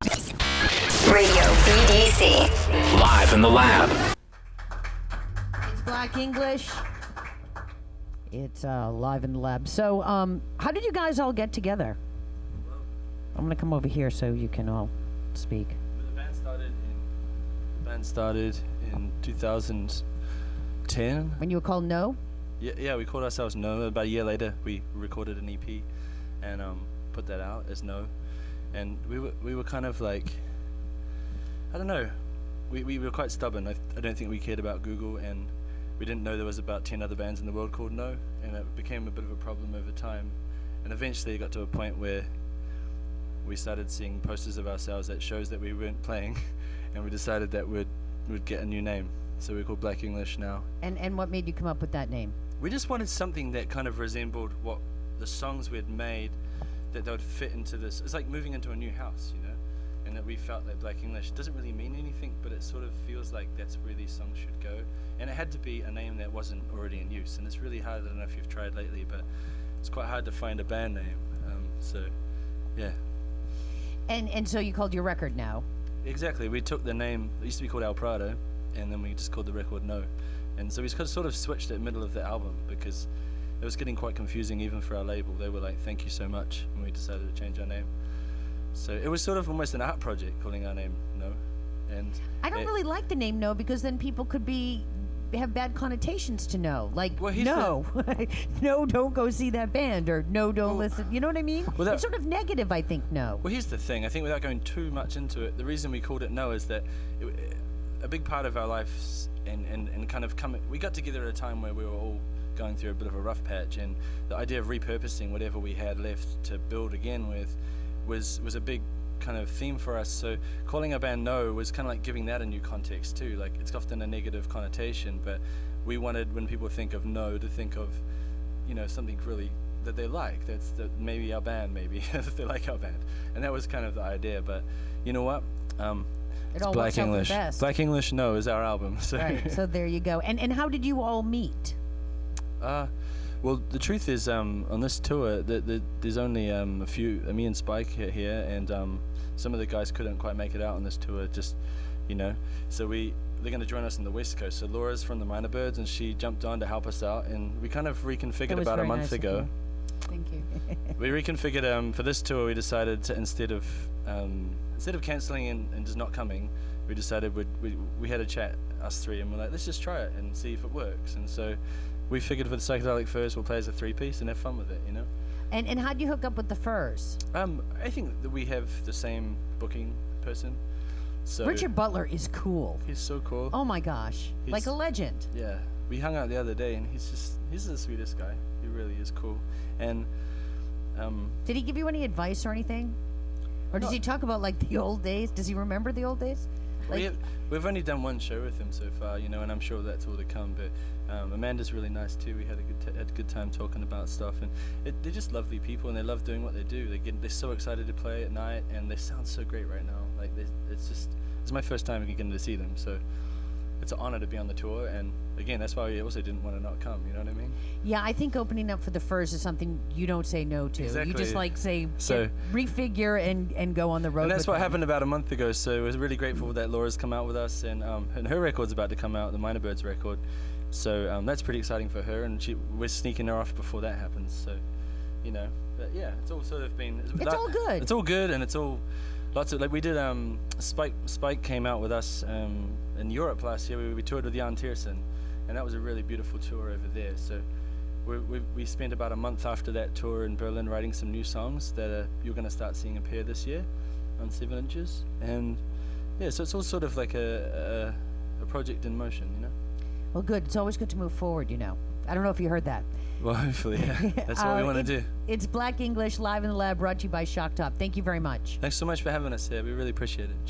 Radio BDC. Live in the lab. It's Black English. It's live in the lab. So, how did you guys all get together? I'm gonna come over here so you can all speak. The band started in 2010. When you were called No? Yeah, we called ourselves No. About a year later, we recorded an EP and put that out as No. And we were kind of like, I don't know, we were quite stubborn. I don't think we cared about Google, and we didn't know there was about 10 other bands in the world called No, and it became a bit of a problem over time. And eventually it got to a point where we started seeing posters of ourselves at shows that we weren't playing, and we decided that we'd get a new name. So we're called Black English now. And what made you come up with that name? We just wanted something that kind of resembled what the songs we'd made, that they would fit into this. It's like moving into a new house, you know? And that we felt that Black English doesn't really mean anything, but it sort of feels like that's where these songs should go. And it had to be a name that wasn't already in use. And it's really hard, I don't know if you've tried lately, but it's quite hard to find a band name. So, yeah. And so you called your record Now? Exactly. We took the name, it used to be called El Prado, and then we just called the record No. And so we sort of switched it middle of the album because it was getting quite confusing even for our label. They were like, thank you so much, and we decided to change our name. So it was sort of almost an art project calling our name No. And I don't really like the name No, because then people could have bad connotations to No. Like, well, no, no, don't go see that band, or no, don't listen. You know what I mean? Well, it's sort of negative, I think, No. Well, here's the thing. I think without going too much into it, the reason we called it No is that a big part of our lives and kind of we got together at a time where we were all going through a bit of a rough patch, and the idea of repurposing whatever we had left to build again with was a big kind of theme for us. So calling our band No was kind of like giving that a new context too. Like, it's often a negative connotation, but we wanted, when people think of No, to think of, you know, something really that they like. That's maybe our band, maybe if they like our band, and that was kind of the idea. But you know what? It all Black works out for the English. best. Black English No is our album. So. Right. So there you go. And how did you all meet? Well, the truth is, on this tour, there's only a few, me and Spike here, and some of the guys couldn't quite make it out on this tour, just, you know. So they're going to join us on the West Coast. So Laura's from the Minor Birds, and she jumped on to help us out, and we kind of reconfigured about a month ago. Thank you. We reconfigured for this tour. We decided to instead of canceling and just not coming, we decided we had a chat, us three, and we're like, let's just try it and see if it works. And so we figured for the Psychedelic Furs, we'll play as a three-piece and have fun with it, you know. And how do you hook up with the Furs? I think that we have the same booking person. So Richard Butler is cool. He's so cool. Oh my gosh, like a legend. Yeah, we hung out the other day, and he's the sweetest guy. He really is cool. And did he give you any advice or anything? Or does he talk about like the old days? Does he remember the old days? Like, we've only done one show with him so far, you know, and I'm sure that's all to come. But Amanda's really nice too. We had a good time talking about stuff, and they're just lovely people, and they love doing what they do. They're so excited to play at night, and they sound so great right now. Like, it's my first time getting to see them, so it's an honor to be on the tour. And again, that's why we also didn't want to not come. You know what I mean? Yeah, I think opening up for the Furs is something you don't say no to. Exactly. You just refigure and go on the road. And that's with what them. happened about a month ago. So we're really grateful that Laura's come out with us, and her record's about to come out, the Minor Birds record. So that's pretty exciting for her, and we're sneaking her off before that happens. So, you know, but yeah, it's all sort of been. It's all good. It's all good, and it's all lots of, like, we did. Spike came out with us in Europe last year. We toured with Jan Tiersen, and that was a really beautiful tour over there. So we spent about a month after that tour in Berlin writing some new songs that you're going to start seeing appear this year on 7 Inches. And yeah, so it's all sort of like a project in motion, you know. Well, good. It's always good to move forward, you know. I don't know if you heard that. Well, hopefully, yeah. That's what we want to do. It's Black English, live in the lab, brought to you by Shock Top. Thank you very much. Thanks so much for having us here. We really appreciate it.